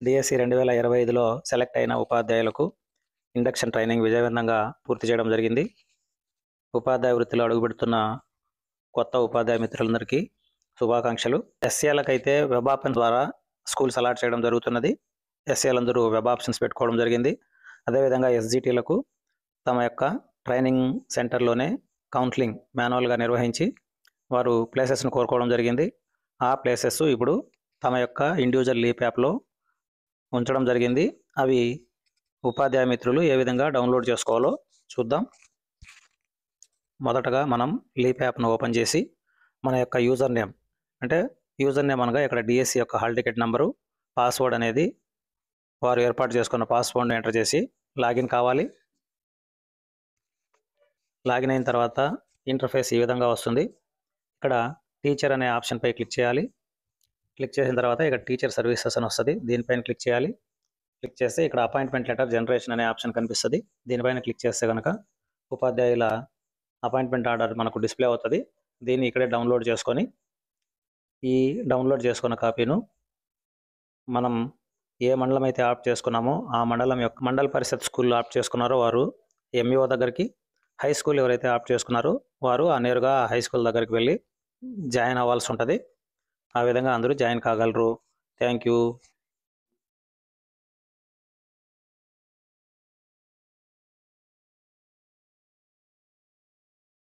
DSC 2025లో select అయిన ఉపాధ్యాయులకు induction training విజయవంతంగా పూర్తి చేయడం జరిగింది. ఉపాధ్యాయ వృత్తిలో అడుగుపెడుతున్న కొత్త ఉపాధ్యాయ మిత్రులందరికీ శుభాకాంక్షలు. ఎస్ఏలకైతే వెబ్ ఆప్షన్ ద్వారా స్కూల్స్ అలాట్ చేయడం జరుగుతున్నది. ఎస్ఏలందరూ వెబ్ ఆప్షన్స్ పెట్టుకోవడం జరిగింది. అదేవిధంగా ఎస్జిటీలకు తమ యొక్క ట్రైనింగ్ సెంటర్లోనే కౌన్సిలింగ్ మాన్యువల్గా నిర్వహించి వారు ప్లేసెస్ను కోరుకోవడం జరిగింది. ఆ ప్లేసెస్ ఇప్పుడు తమ యొక్క ఇండివిజువల్ లీప్ యాప్లో ఉంచడం జరిగింది. అవి ఉపాధ్యాయ మిత్రులు ఏ విధంగా డౌన్లోడ్ చేసుకోవాలో చూద్దాం. మొదటగా మనం లీప్ యాప్ను ఓపెన్ చేసి మన యొక్క యూజర్ నేమ్ అనగా ఇక్కడ డిఎస్సి యొక్క హాల్ టికెట్ నెంబరు, పాస్వర్డ్ అనేది వారు ఏర్పాటు చేసుకున్న పాస్వర్డ్ను ఎంటర్ చేసి లాగిన్ కావాలి. లాగిన్ అయిన తర్వాత ఇంటర్ఫేస్ ఈ విధంగా వస్తుంది. ఇక్కడ టీచర్ అనే ఆప్షన్పై క్లిక్ చేయాలి. క్లిక్ చేసిన తర్వాత ఇక్కడ టీచర్ సర్వీసెస్ అని వస్తుంది. దీనిపైన క్లిక్ చేయాలి. క్లిక్ చేస్తే ఇక్కడ అపాయింట్మెంట్ లెటర్ జనరేషన్ అనే ఆప్షన్ కనిపిస్తుంది. దీనిపైన క్లిక్ చేస్తే కనుక ఉపాధ్యాయుల అపాయింట్మెంట్ ఆర్డర్ మనకు డిస్ప్లే అవుతుంది. దీన్ని ఇక్కడే డౌన్లోడ్ చేసుకొని ఈ డౌన్లోడ్ చేసుకున్న కాపీను మనం ఏ మండలం అయితే ఆప్ట్ చేసుకున్నామో ఆ మండలం యొక్క మండల పరిషత్ స్కూల్లో ఆప్ట్ చేసుకున్నారో వారు ఎంఈఓ దగ్గరికి, హై స్కూల్ ఎవరైతే ఆప్ట్ చేసుకున్నారో వారు నేరుగా హై స్కూల్ దగ్గరికి వెళ్ళి జాయిన్ అవ్వాల్సి ఉంటుంది. ఆ విధంగా అందరూ జాయిన్ కాగలరు. Thank you.